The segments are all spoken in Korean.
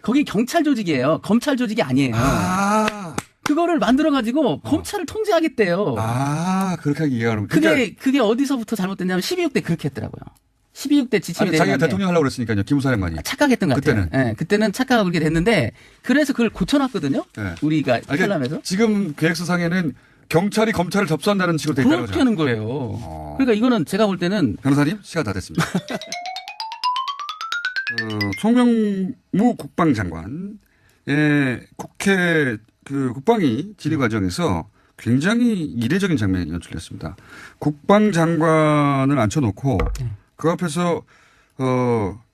거기 경찰 조직이에요. 검찰 조직이 아니에요. 그거를 만들어가지고 검찰을 통제하겠대요. 그렇게 이해가 가는 그게 어디서부터 잘못됐냐면 12.6대 그렇게 했더라고요. 12.6대 지침이 아니, 자기가 대통령 하려고 그랬으니까요. 김무사령관이. 착각했던 것 같아요. 네, 그때는 착각하고 그렇게 됐는데 그래서 그걸 고쳐놨거든요. 네. 우리가 탈남해서. 지금 계획서상에는 경찰이 검찰을 접수한다는 식으로 돼 있다는 거죠. 그렇게 하는 거예요. 그러니까 이거는 제가 볼 때는. 변호사님 시간 다 됐습니다. 송명무 국방장관의 국회 국방위 질의 과정에서 굉장히 이례적인 장면이 연출됐습니다. 국방장관을 앉혀놓고 그 앞에서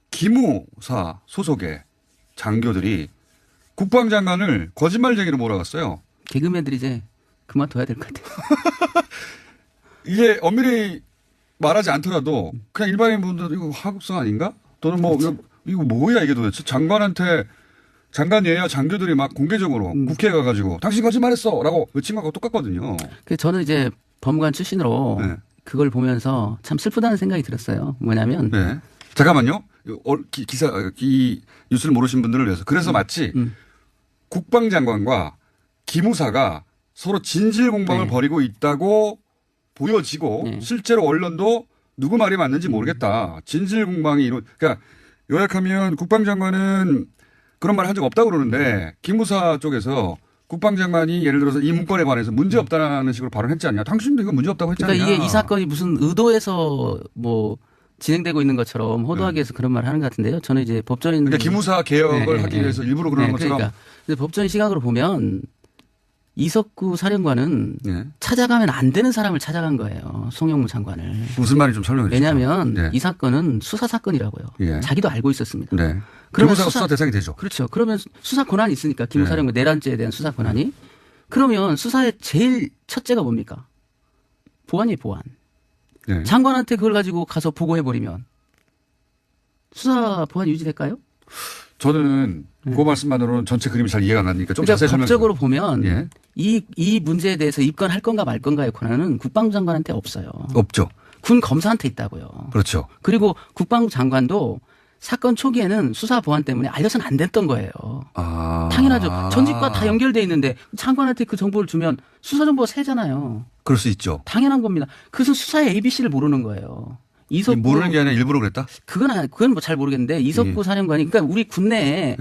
기무사 소속의 장교들이 국방장관을 거짓말쟁이로 몰아갔어요. 개그맨들이 이제 그만둬야 될 것 같아요. 이게 엄밀히 말하지 않더라도 그냥 일반인 분들 이거 하급성 아닌가? 또는 뭐 이거 뭐야 이게 도대체 장관한테 장관 예야 장교들이 막 공개적으로 국회에 가가지고 당신 거짓말했어라고 외친 거하고 똑같거든요. 저는 이제 법무관 출신으로 그걸 보면서 참 슬프다는 생각이 들었어요. 뭐냐면 잠깐만요. 이 뉴스를 모르신 분들을 위해서 그래서 마치 국방장관과 기무사가 서로 진실 공방을 벌이고 있다고 보여지고 실제로 언론도 누구 말이 맞는지 모르겠다. 진실 공방이 그러니까 요약하면 국방장관은 그런 말 한 적 없다고 그러는데 기무사 쪽에서 국방장관이 예를 들어서 이 문건에 관해서 문제 없다는 식으로 발언했지 않냐. 당신도 이거 문제 없다고 했잖아요. 그러니까 이게 이 사건이 무슨 의도해서 뭐 진행되고 있는 것처럼 호도하기 위해서 그런 말을 하는 것 같은데요. 저는 이제 법조인. 그러니까 기무사 개혁을 하기 위해서 일부러 그러는 것처럼. 그러니까 법조인 시각으로 보면 이석구 사령관은 찾아가면 안 되는 사람을 찾아간 거예요. 송영무 장관을. 무슨 말인지 좀 설명해 주시죠. 왜냐하면 이 사건은 수사 사건이라고요. 자기도 알고 있었습니다. 그러면 수사 대상이 되죠. 그렇죠. 그러면 수사 권한이 있으니까 기무 사령관 내란죄에 대한 수사 권한이. 그러면 수사의 제일 첫째가 뭡니까? 보안이에요. 보안. 장관한테 그걸 가지고 가서 보고해버리면 수사 보안이 유지될까요? 저는 그 말씀만으로는 전체 그림이 잘 이해가 안 가니까 좀 자세히 설명해 주세요. 법적으로 보면 이 문제에 대해서 입건할 건가 말 건가의 권한은 국방장관한테 없어요. 없죠. 군 검사한테 있다고요. 그렇죠. 그리고 국방장관도 사건 초기에는 수사 보안 때문에 알려서는 안 됐던 거예요. 당연하죠. 전직과 다 연결돼 있는데 장관한테 그 정보를 주면 수사 정보가 새잖아요. 그럴 수 있죠. 당연한 겁니다. 그래서 수사의 ABC를 모르는 거예요. 이석구 모르는 게 아니라 일부러 그랬다? 그건 뭐 잘 모르겠는데 이석구 사령관이 그러니까 우리 군내에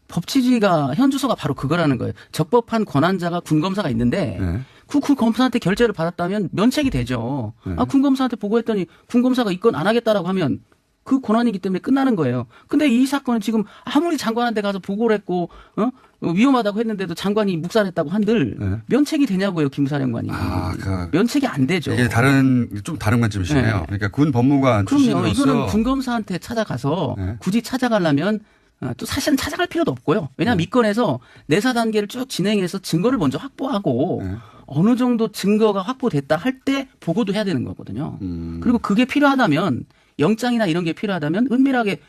법치주의가 현주소가 바로 그거라는 거예요. 적법한 권한자가 군검사가 있는데 군 검사한테 결재를 받았다면 면책이 되죠. 군 검사한테 보고했더니 군 검사가 입건 안 하겠다라고 하면 그 권한이기 때문에 끝나는 거예요. 근데 이 사건은 지금 아무리 장관한테 가서 보고를 했고 위험하다고 했는데도 장관이 묵살했다고 한들 면책이 되냐고요, 김사령관이. 면책이 안 되죠. 이게 좀 다른 관점이시네요. 그러니까 군 법무관 출신으로서. 그럼요. 이거는 군검사한테 찾아가서 굳이 찾아가려면 또 사실은 찾아갈 필요도 없고요. 왜냐하면 이건에서 내사 단계를 쭉 진행해서 증거를 먼저 확보하고 어느 정도 증거가 확보됐다 할 때 보고도 해야 되는 거거든요. 그리고 그게 필요하다면 영장이나 이런 게 필요하다면 은밀하게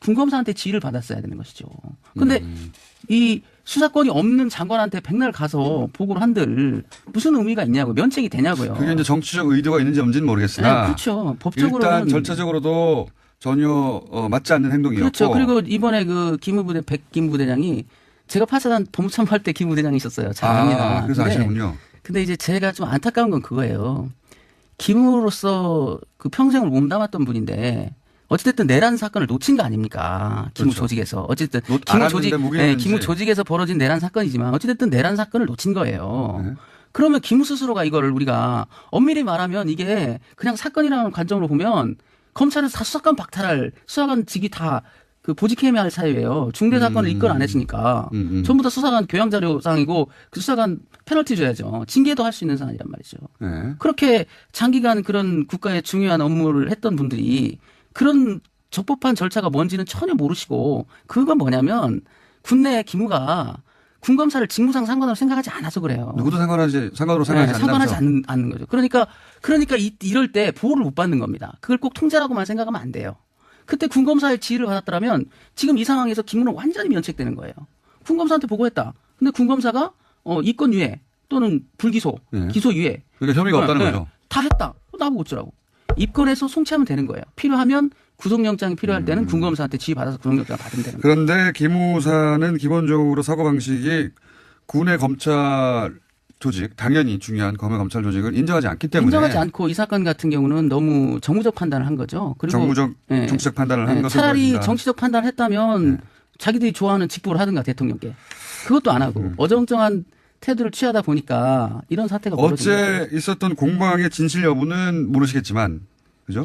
군검사한테 지휘를 받았어야 되는 것이죠. 그런데 이 수사권이 없는 장관한테 백날 가서 보고를 한들 무슨 의미가 있냐고 면책이 되냐고요. 그게 이제 정치적 의도가 있는지 없는지는 모르겠으나 그렇죠. 법적으로는 일단 절차적으로도 전혀 맞지 않는 행동이었고. 그렇죠. 그리고 이번에 그 기무부대 백기무부대장이 제가 파사단 법무참모할 때 기무부대장이셨어요. 잘 압니다. 그래서 아시는군요. 근데 이제 제가 좀 안타까운 건 그거예요. 기무로서 그 평생을 몸담았던 분인데 어찌됐든 내란 사건을 놓친 거 아닙니까? 기무 그렇죠. 조직에서. 어쨌든 기무 조직에서 벌어진 내란 사건이지만 어찌됐든 내란 사건을 놓친 거예요. 그러면 기무 스스로가 이거를 우리가 엄밀히 말하면 이게 그냥 사건이라는 관점으로 보면 검찰은 다 수사관 박탈할 수사관직이 다 그 보직해야 할 사유예요. 중대 사건을 입건 안 했으니까 전부 다 수사관 교양자료상이고 그 수사관 페널티 줘야죠. 징계도 할 수 있는 사안이란 말이죠. 그렇게 장기간 그런 국가의 중요한 업무를 했던 분들이 그런 적법한 절차가 뭔지는 전혀 모르시고 그건 뭐냐면 군내 기무가 군검사를 직무상 상관으로 생각하지 않아서 그래요. 누구도 상관으로 생각하지 않는 거죠. 그러니까 이럴 때 보호를 못 받는 겁니다. 그걸 꼭 통제라고만 생각하면 안 돼요. 그때 군검사의 지휘를 받았더라면 지금 이 상황에서 기무는 완전히 면책되는 거예요. 군검사한테 보고했다. 근데 군검사가 이권 유예 또는 불기소, 기소 유예. 그러니까 혐의가 없다는 거죠. 다 했다. 나보고 어쩌라고. 입건해서 송치하면 되는 거예요. 필요하면 구속영장이 필요할 때는 군검사한테 지휘받아서 구속영장 받으면 되는 거예요. 그런데 기무사는 기본적으로 사고방식이 군의 검찰 조직, 당연히 중요한 검의 검찰 조직을 인정하지 않기 때문에. 인정하지 않고 이 사건 같은 경우는 너무 정무적 판단을 한 거죠. 그리고 정무적, 정치적 판단을 한 것을 차라리 보여준다. 정치적 판단을 했다면 자기들이 좋아하는 직보를 하든가 대통령께. 그것도 안 하고 어정쩡한 태도를 취하다 보니까 이런 사태가 벌어진 거예요. 어제 있었던 공방의 진실 여부는 모르시겠지만, 그죠?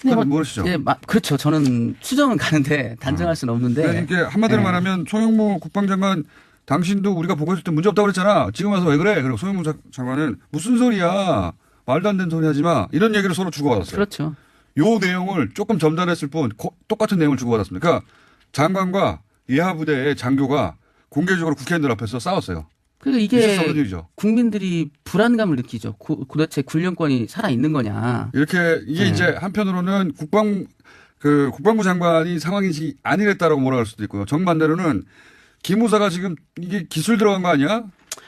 네, 그건 모르시죠? 예, 그렇죠. 저는 추정은 가는데 단정할 수는 없는데. 이게 한마디로 말하면 송영무 국방장관 당신도 우리가 보고 있을 때 문제 없다고 그랬잖아. 지금 와서 왜 그래? 그리고 송영무 장관은 무슨 소리야. 말도 안 되는 소리 하지 마. 이런 얘기를 서로 주고받았어요. 그렇죠. 요 내용을 조금 점달했을 뿐 똑같은 내용을 주고받았습니다. 그러니까 장관과 예하부대의 장교가 공개적으로 국회의원들 앞에서 싸웠어요. 그러니까 있을 수 없는 이게 일이죠. 국민들이 불안감을 느끼죠. 도대체 군령권이 살아있는 거냐. 이렇게 이게 이제 한편으로는 국방부 장관이 상황이 아니랬다라고 몰아갈 수도 있고요. 정반대로는 기무사가 지금 이게 기술 들어간 거 아니야?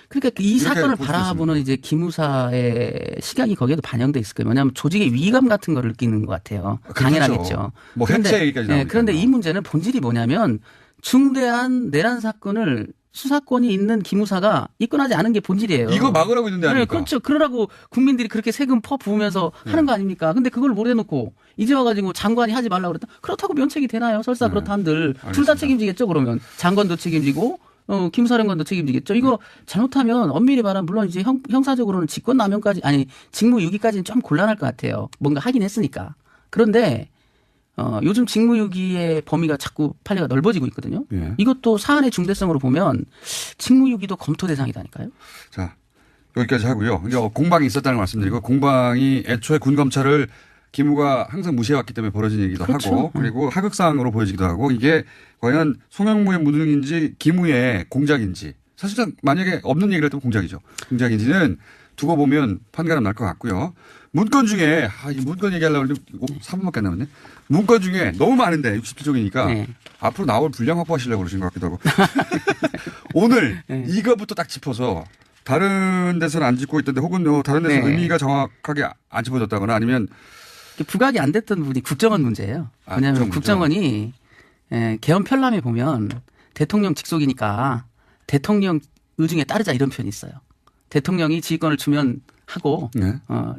그러니까 이 사건을 볼 수도 바라보는 이제 기무사의 시각이 거기에도 반영돼 있을 거예요. 왜냐하면 조직의 위기감 같은 거를 느끼는 것 같아요. 당연하겠죠. 뭐 해체 얘기까지 나오니까. 그런데 이 문제는 본질이 뭐냐면 중대한 내란 사건을 수사권이 있는 기무사가 입건하지 않은 게 본질이에요. 이거 막으라고 있는데 아닙니까? 그렇죠. 그러라고 국민들이 그렇게 세금 퍼 부으면서 하는 거 아닙니까? 근데 그걸 모래놓고 이제 와가지고 장관이 하지 말라고 그랬다. 그렇다고 면책이 되나요? 설사 그렇다 한들 둘 다 책임지겠죠. 그러면 장관도 책임지고 기무사령관도 책임지겠죠. 이거 잘못하면 엄밀히 말하면 물론 이제 형사적으로는 직권남용까지 아니 직무유기까지는 좀 곤란할 것 같아요. 뭔가 하긴 했으니까. 그런데 요즘 직무유기의 범위가 자꾸 판례가 넓어지고 있거든요. 예. 이것도 사안의 중대성으로 보면 직무유기도 검토 대상이다니까요. 자, 여기까지 하고요. 이제 공방이 있었다는 걸 말씀드리고 공방이 애초에 군검찰을 기무가 항상 무시해왔기 때문에 벌어진 얘기도 그렇죠. 하고 그리고 하극상으로 보여지기도 하고 이게 과연 송영무의 무능인지 기무의 공작인지 사실상 만약에 없는 얘기를 했다면 공작이죠. 공작인지는 두고 보면 판가름 날 것 같고요. 문건 중에 이 문건 얘기하려고 했는데 3분밖에 안 남았네. 문건 중에 너무 많은데 67쪽이니까 앞으로 나올 분량 확보하시려고 그러신 것 같기도 하고 오늘 이거부터 딱 짚어서 다른 데서는 안 짚고 있던데 혹은 다른 데서 의미가 정확하게 안 짚어졌다거나 아니면 부각이 안 됐던 부분이 국정원 문제예요. 왜냐하면 국정원이 개헌 편람에 보면 대통령 직속이니까 대통령 의중에 따르자 이런 표현이 있어요. 대통령이 지휘권을 주면 하고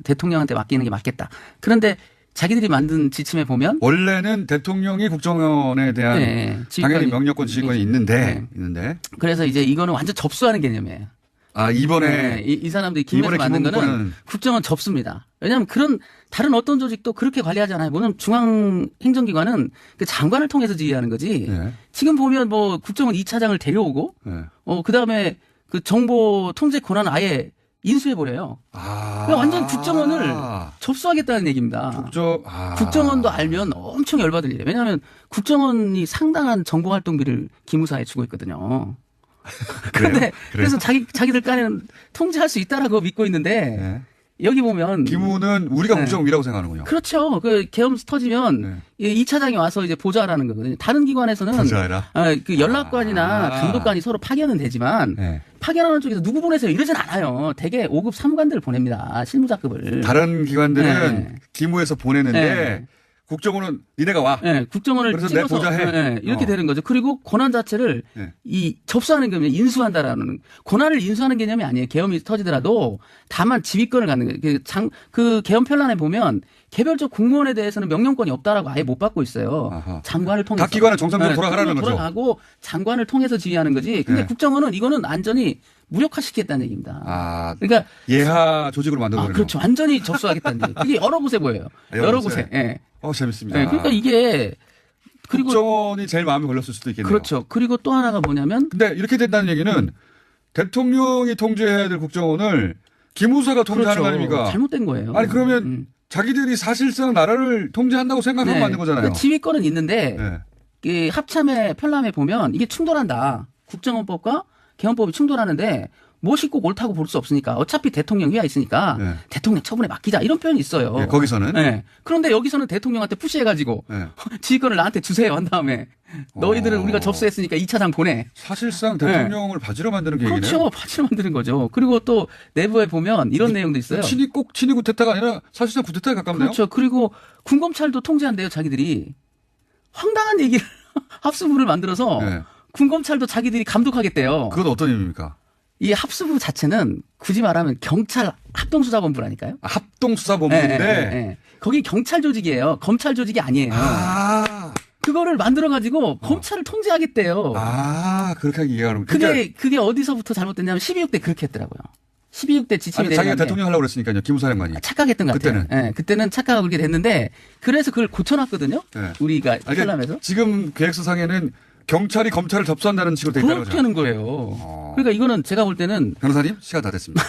대통령한테 맡기는 게 맞겠다. 그런데 자기들이 만든 지침에 보면 원래는 대통령이 국정원에 대한 당연히 명령권 지휘권이 있는데 그래서 이제 이거는 완전 접수하는 개념이에요. 이번에 이 사람들이 기무에서 만든 거는 국정원 접수입니다. 왜냐하면 그런 다른 어떤 조직도 그렇게 관리하지 않아요. 뭐냐면 중앙행정기관은 그 장관을 통해서 지휘하는 거지. 지금 보면 뭐 국정원 2차장을 데려오고 그다음에 그 정보 통제 권한을 아예 인수해버려요. 완전 국정원을 접수하겠다는 얘기입니다. 국정원도 알면 엄청 열받을 일이에요. 왜냐하면 국정원이 상당한 정보활동비를 기무사에 주고 있거든요. 그런데 그래서 자기들 깐에는 통제할 수 있다라고 믿고 있는데 여기 보면 기무는 우리가 국정원이라고 생각하는군요. 그렇죠. 그 계엄 터지면 이 차장이 와서 이제 보좌하라는 거거든요. 다른 기관에서는 그 연락관이나 감독관이 서로 파견은 되지만 파견하는 쪽에서 누구 보내세요 이러진 않아요. 대개 5급 사무관들을 보냅니다. 실무자급을. 다른 기관들은 기무에서 보내는데 국정원은 니네가 와. 국정원을 그래서 찍어서 보좌해. 이렇게 되는 거죠. 그리고 권한 자체를 이 접수하는 개념이 인수한다라는 권한을 인수하는 개념이 아니에요. 계엄이 터지더라도 다만 지휘권을 갖는 거예요. 그 계엄 편란에 보면 개별적 공무원에 대해서는 명령권이 없다라고 아예 못 받고 있어요. 장관을 통해서. 각 기관은 정상적으로 돌아가라는 거죠. 돌아가고 장관을 통해서 지휘하는 거지. 근데 국정원은 이거는 완전히 무력화시키겠다는 얘기입니다. 그러니까 예하 조직으로 만들어버리는 그렇죠. 완전히 접수하겠다는 얘기. 이게 여러 곳에 보여요. 여러 곳에. 재밌습니다. 그러니까 이게 그리고 국정원이 제일 마음에 걸렸을 수도 있겠네요. 그렇죠. 그리고 또 하나가 뭐냐면 근데 이렇게 된다는 얘기는 대통령이 통제해야 될 국정원을 기무사가 통제하는 거 아닙니까? 잘못된 거예요. 아니 그러면 자기들이 사실상 나라를 통제한다고 생각하면 맞는 거잖아요. 지휘권은 있는데 합참의 편람에 보면 이게 충돌한다. 국정원법과 개헌법이 충돌하는데 무엇이 꼭 옳다고 볼 수 없으니까 어차피 대통령 휘하 있으니까 네. 대통령 처분에 맡기자 이런 표현이 있어요. 네, 거기서는. 네. 그런데 여기서는 대통령한테 푸시해가지고 네. 지휘권을 나한테 주세요 한 다음에 너희들은 우리가 접수했으니까 2차장 보내. 사실상 대통령을 바지로 만드는 계획이네요. 그렇죠. 바지로 만드는 거죠. 그리고 또 내부에 보면 이런 내용도 있어요. 꼭 친위 구태타가 아니라 사실상 구태타에 가깝네요. 그렇죠. 그리고 군검찰도 통제한대요. 자기들이. 황당한 얘기를 합수부를 만들어서 네. 군검찰도 자기들이 감독하겠대요. 그건 어떤 의미입니까? 이 합수부 자체는 굳이 말하면 경찰 합동수사본부라니까요. 합동수사본부인데 네. 거기 경찰 조직이에요. 검찰 조직이 아니에요. 그거를 만들어가지고 검찰을 통제하겠대요. 그렇게 이해하는 그게 어디서부터 잘못됐냐면 12.6대 그렇게 했더라고요. 12.6대 지침이 되는 자기가 대통령 하려고 그랬으니까요. 기무사령관이. 착각했던 것 같아요. 그때는 착각하고 그렇게 됐는데 그래서 그걸 고쳐놨거든요. 네. 우리가 편람에서. 지금 계획서상에는 경찰이 검찰을 접수한다는 식으로 돼 있다는 거죠. 그렇게 하는 거예요. 그러니까 이거는 제가 볼 때는 변호사님 시간 다 됐습니다.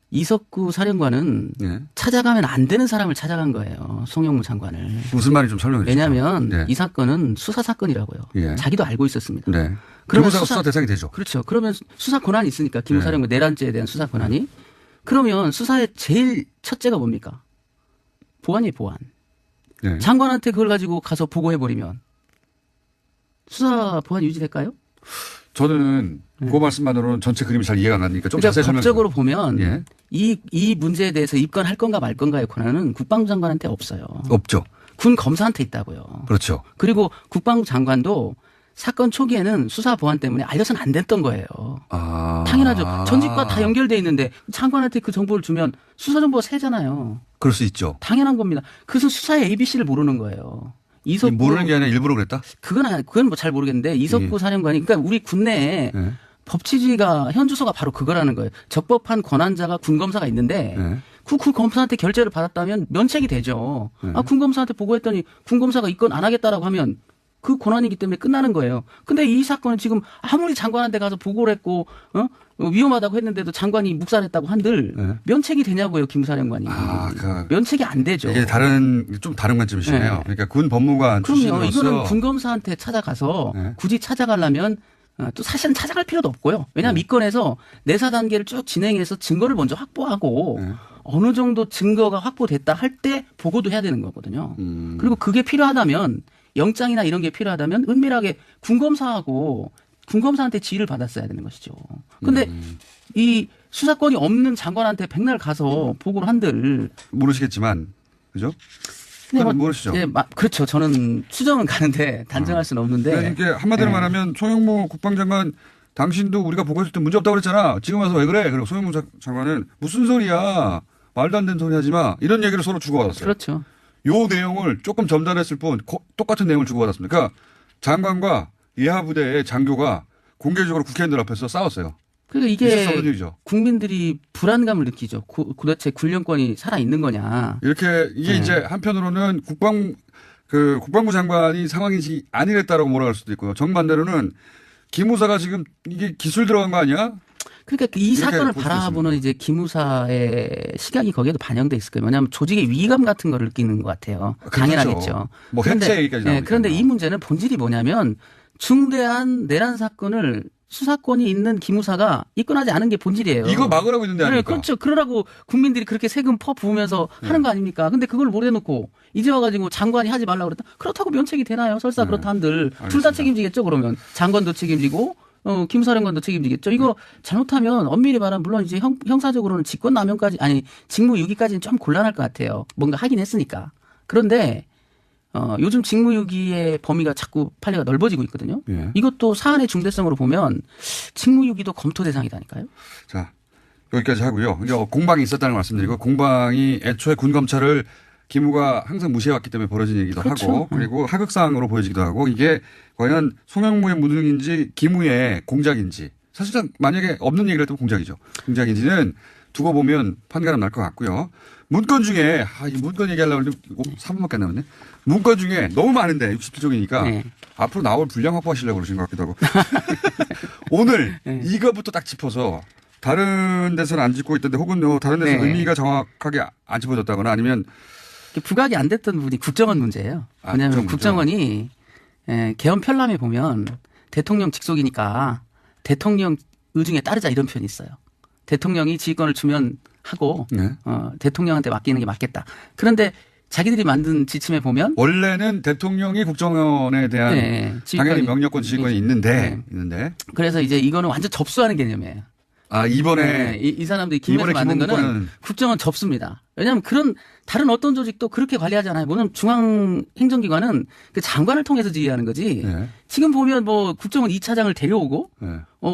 이석구 사령관은 찾아가면 안 되는 사람을 찾아간 거예요. 송영무 장관을. 무슨 말인지 좀 설명해 주세요. 왜냐하면 이 사건은 수사 사건이라고요. 자기도 알고 있었습니다. 그러면 수사 대상이 되죠. 그렇죠. 그러면 수사 권한이 있으니까 기무 사령관 내란죄에 대한 수사 권한이. 그러면 수사의 제일 첫째가 뭡니까? 보안이에요. 보안. 장관한테 그걸 가지고 가서 보고해버리면 수사 보안 유지될까요? 저는 그 말씀만으로는 전체 그림이 잘 이해가 안 가니까 좀 자세히 설명해 법적으로 보면 이 문제에 대해서 입건할 건가 말 건가의 권한은 국방부 장관한테 없어요. 없죠. 군 검사한테 있다고요. 그렇죠. 그리고 국방부 장관도 사건 초기에는 수사 보안 때문에 알려서는 안 됐던 거예요. 당연하죠. 전직과 다 연결돼 있는데 장관한테 그 정보를 주면 수사 정보가 새잖아요. 그럴 수 있죠. 당연한 겁니다. 그래서 수사의 ABC를 모르는 거예요. 이석구 모르는 게 아니라 일부러 그랬다? 그건 뭐 잘 모르겠는데 이석구 사령관이 그러니까 우리 군내에 법치주의가 현주소가 바로 그거라는 거예요. 적법한 권한자가 군검사가 있는데 그 검사한테 결재를 받았다면 면책이 되죠. 군검사한테 보고했더니 군검사가 입건 안 하겠다라고 하면 그 권한이기 때문에 끝나는 거예요. 근데 이 사건은 지금 아무리 장관한테 가서 보고를 했고 위험하다고 했는데도 장관이 묵살했다고 한들 면책이 되냐고요, 김사령관이. 면책이 안 되죠. 이게 좀 다른 관점이시네요. 그러니까 군 법무관 출신으로서. 이거는 군검사한테 찾아가서 굳이 찾아가려면 또 사실은 찾아갈 필요도 없고요. 왜냐하면 이 건에서 내사 단계를 쭉 진행해서 증거를 먼저 확보하고 어느 정도 증거가 확보됐다 할 때 보고도 해야 되는 거거든요. 그리고 그게 필요하다면 영장이나 이런 게 필요하다면 은밀하게 군검사한테 지휘를 받았어야 되는 것이죠. 그런데 이 수사권이 없는 장관한테 백날 가서 보고를 한들 모르시겠지만 그죠? 모르시죠? 그렇죠. 저는 추정은 가는데 단정할 수는 없는데. 그러니까 한마디로 말하면 송영무 국방장관 당신도 우리가 보고했을 때 문제 없다고 그랬잖아. 지금 와서 왜 그래? 그리고 송영무 장관은 무슨 소리야. 말도 안 되는 소리 하지 마. 이런 얘기를 서로 주고받았어요. 그렇죠. 요 내용을 조금 점잖았을 뿐 똑같은 내용을 주고받았습니다. 그러니까 장관과 예하부대의 장교가 공개적으로 국회의원들 앞에서 싸웠어요. 그러니까 이게 국민들이 불안감을 느끼죠. 도대체 군령권이 살아있는 거냐. 이게 이제 한편으로는 국방부 장관이 상황인지 아니랬다라고 몰아갈 수도 있고요. 정반대로는 기무사가 지금 이게 기술 들어간 거 아니야? 그러니까 이 사건을 바라보는 이제 기무사의 시각이 거기에도 반영돼 있을 거예요. 왜냐하면 조직의 위기감 같은 걸 느끼는 것 같아요. 당연하겠죠. 뭐 해체 얘기까지 나오니까. 그런데 이 문제는 본질이 뭐냐면 중대한 내란 사건을 수사권이 있는 기무사가 입건하지 않은 게 본질이에요. 이거 막으라고 있는데 아닙니까? 그렇죠. 그러라고 국민들이 그렇게 세금 부으면서 하는 거 아닙니까? 근데 그걸 못 해놓고 이제 와가지고 장관이 하지 말라고 그랬다. 그렇다고 면책이 되나요? 설사 그렇다 한들. 둘 다 책임지겠죠, 그러면. 장관도 책임지고 김사령관도 책임지겠죠. 이거 잘못하면 엄밀히 말하면 물론 이제 형사적으로는 직권남용까지 직무유기까지는 좀 곤란할 것 같아요. 뭔가 하긴 했으니까. 그런데 요즘 직무유기의 범위가 자꾸 판례가 넓어지고 있거든요. 이것도 사안의 중대성으로 보면 직무유기도 검토 대상이다니까요. 자, 여기까지 하고요. 이제 공방이 있었다는 말씀드리고 공방이 애초에 군검찰을 기무가 항상 무시해왔기 때문에 벌어진 얘기도 하고 그리고 하극상으로 보여지기도 하고 이게 과연 송영무의 무능인지 기무의 공작인지 사실상 만약에 없는 얘기를 했다면 공작이죠. 공작인지는 두고 보면 판가름 날 것 같고요. 문건 중에 이 문건 얘기하려고 했는데 3분밖에 안 남았네. 문건 중에 너무 많은데 67쪽이니까 앞으로 나올 분량 확보하시려고 그러신 것 같기도 하고 오늘 이거부터 딱 짚어서 다른 데서는 안 짚고 있던데 혹은 다른 데서 의미가 정확하게 안 짚어졌다거나 아니면 부각이 안 됐던 부분이 국정원 문제예요. 왜냐하면 국정원이 개헌 편람에 보면 대통령 직속이니까 대통령 의중에 따르자 이런 표현이 있어요. 대통령이 지휘권을 주면 하고 대통령한테 맡기는 게 맞겠다. 그런데 자기들이 만든 지침에 보면 원래는 대통령이 국정원에 대한 당연히 명령권 지휘권이 있는데 그래서 이제 이거는 완전 접수하는 개념이에요. 아 이번에 이 사람들이 김에서 만든 거는 국정원 접수입니다. 왜냐하면 그런 다른 어떤 조직도 그렇게 관리하잖아요. 물론 중앙행정기관은 그 장관을 통해서 지휘하는 거지. 지금 보면 뭐 국정원 2차장을 데려오고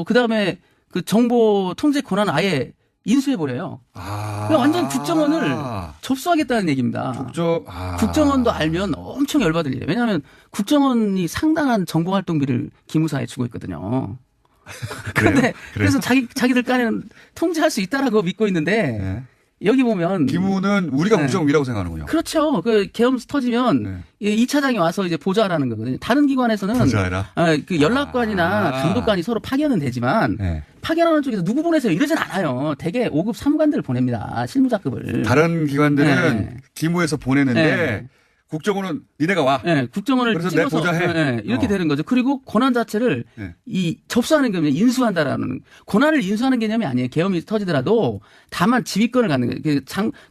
그다음에 그 정보 통제 권한을 아예 인수해버려요. 완전 국정원을 접수하겠다는 얘기입니다. 국정원도 알면 엄청 열받을 일이에요. 왜냐하면 국정원이 상당한 정보활동비를 기무사에 주고 있거든요. 그런데 그래서 자기들 깐에는 통제할 수 있다라고 믿고 있는데 여기 보면 기무는 우리가 국정원이라고 생각하는군요. 그렇죠. 그 계엄 터지면 2차장이 와서 이제 보좌하라는 거거든요. 다른 기관에서는 그 연락관이나 감독관이 서로 파견은 되지만 파견하는 쪽에서 누구 보내세요 이러진 않아요. 대개 5급 3관들을 보냅니다. 실무자급을. 다른 기관들은 기무에서 보내는데 국정원은 니네가 와. 국정원을 그래서 찍어서 내 보좌해. 이렇게 되는 거죠. 그리고 권한 자체를 이 접수하는 개념이 인수한다라는 권한을 인수하는 개념이 아니에요. 계엄이 터지더라도 다만 지휘권을 갖는 거예요.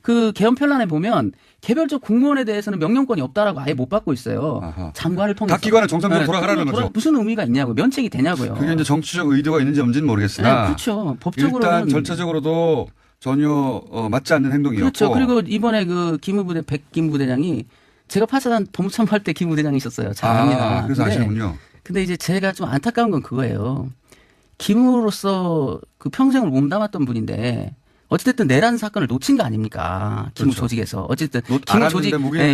그 계엄 편란에 보면 개별적 공무원에 대해서는 명령권이 없다라고 아예 못 받고 있어요. 장관을 통해서. 각 기관은 정상적으로 돌아가라는 거죠. 무슨 의미가 있냐고 면책이 되냐고요. 그게 이제 정치적 의도가 있는지 없는지는 모르겠으나. 그렇죠. 법적으로는 일단 절차적으로도 전혀 맞지 않는 행동이었고. 그렇죠. 그리고 이번에 그 기무부대 백기무부대장이 제가 8사단 법무참모할 때 기무부대장이 있었어요. 잘 압니다. 그래서 아시는군요. 근데 이제 제가 좀 안타까운 건 그거예요. 기무로서 그 평생을 몸담았던 분인데 어찌됐든 내란 사건을 놓친 거 아닙니까? 기무 조직에서. 어쨌든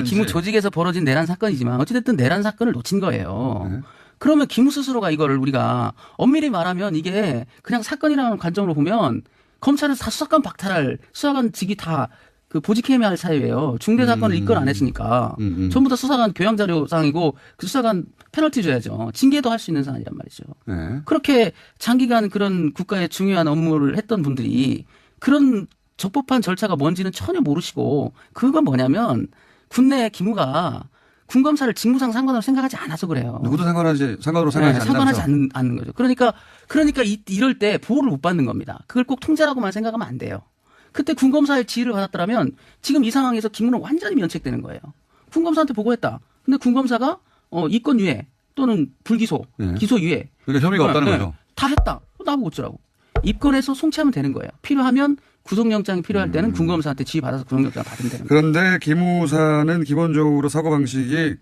기무 조직에서 벌어진 내란 사건이지만 어찌됐든 내란 사건을 놓친 거예요. 그러면 기무 스스로가 이거를 우리가 엄밀히 말하면 이게 그냥 사건이라는 관점으로 보면 검찰은 다 수사관 박탈할 수사관 직이 다 그 보직해야 할 사유예요. 중대 사건을 입건 안 했으니까. 전부 다 수사관 교양 자료상이고 그 수사관 페널티 줘야죠. 징계도 할 수 있는 사안이란 말이죠. 그렇게 장기간 그런 국가의 중요한 업무를 했던 분들이 그런 적법한 절차가 뭔지는 전혀 모르시고 그건 뭐냐면 군내 기무가 군검사를 직무상 상관으로 생각하지 않아서 그래요. 누구도 상관으로 생각하지 않는 거죠. 그러니까 이럴 때 보호를 못 받는 겁니다. 그걸 꼭 통제라고만 생각하면 안 돼요. 그때 군검사의 지휘를 받았더라면 지금 이 상황에서 기무는 완전히 면책되는 거예요. 군검사한테 보고했다. 근데 군검사가 이건 유예 또는 불기소, 기소 유예. 그러니까 혐의가 없다는 거죠. 다 했다. 나보고 어쩌라고. 입건해서 송치하면 되는 거예요. 필요하면 구속영장이 필요할 때는 군검사한테 지휘받아서 구속영장 받으면 되는 거예요. 그런데 기무사는 기본적으로 사고방식이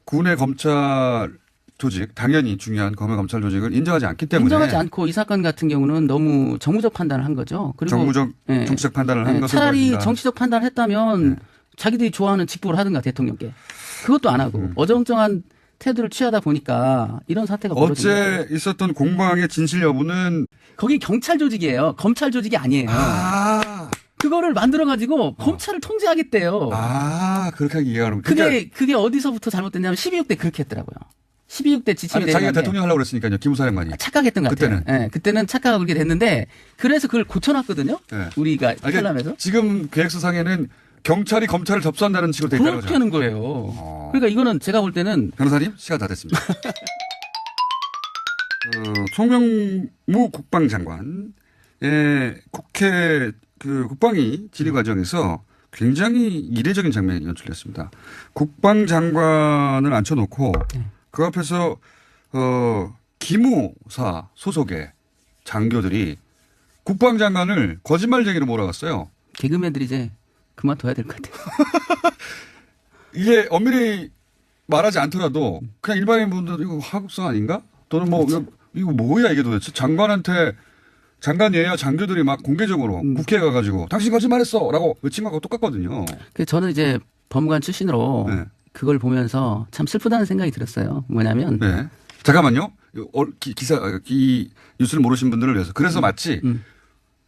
군의 검찰 조직, 당연히 중요한 검찰 조직을 인정하지 않기 때문에. 인정하지 않고 이 사건 같은 경우는 너무 정무적 판단을 한 거죠. 그리고 정치적 판단을 한 것을 차라리 보여준다. 정치적 판단을 했다면 자기들이 좋아하는 직보를 하든가 대통령께. 그것도 안 하고 어정쩡한 태도를 취하다 보니까 이런 사태가 벌어진 거예요. 어제 있었던 공방의 진실 여부는 거기 경찰 조직이에요. 검찰 조직이 아니에요. 그거를 만들어가지고 검찰을 통제하겠대요. 그렇게 이해하는 거예요. 그게 어디서부터 잘못됐냐면 12.6대 그렇게 했더라고요. 12.6대 지침이 되는 자기가 대통령 하려고 그랬으니까요. 기무사령관이. 착각했던 것 같아요. 그때는 착각하고 그렇게 됐는데 그래서 그걸 고쳐놨거든요. 우리가 탈남에서. 지금 계획서상에는 경찰이 검찰을 접수한다는 식으로 돼 있다는 거죠. 그렇게 하는 거예요. 그러니까 이거는 제가 볼 때는. 변호사님 시간 다 됐습니다. 송영무 국방장관의 국회 국방위 질의 과정에서 굉장히 이례적인 장면이 연출됐습니다. 국방장관을 앉혀놓고 그 앞에서 기무사 소속의 장교들이 국방장관을 거짓말쟁이로 몰아갔어요. 개그맨들이 이제 그만둬야 될 것 같아요. 이게 엄밀히 말하지 않더라도 그냥 일반인 분들 이거 하극상 아닌가? 또는 뭐 이거 뭐야 이게 도대체 장관이에요. 장교들이 막 공개적으로 국회에 가가지고 당신 거짓말했어라고 외친 거하고 똑같거든요. 저는 이제 법무관 출신으로 그걸 보면서 참 슬프다는 생각이 들었어요. 뭐냐면 잠깐만요. 이 뉴스를 모르신 분들을 위해서 그래서 마치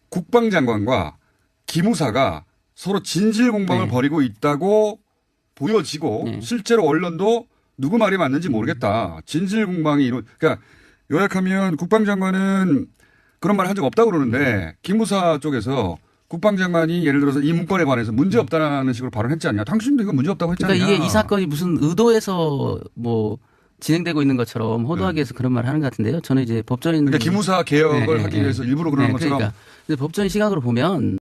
국방장관과 기무사가 서로 진실 공방을 벌이고 있다고 보여지고 실제로 언론도 누구 말이 맞는지 모르겠다. 진실 공방이 그러니까 요약하면 국방장관은 그런 말 한 적 없다고 그러는데 기무사 쪽에서 국방장관이 예를 들어서 이 문건에 관해서 문제 없다는 식으로 발언했지 않냐. 당신도 이거 문제 없다고 했지 않냐. 그러니까 이게 이 사건이 무슨 의도해서 뭐 진행되고 있는 것처럼 호도하기 위해서 그런 말을 하는 것 같은데요. 저는 이제 법조인 그러니까 기무사 개혁을 하기 위해서 일부러 그러는 것처럼. 그러니까 법조인 시각으로 보면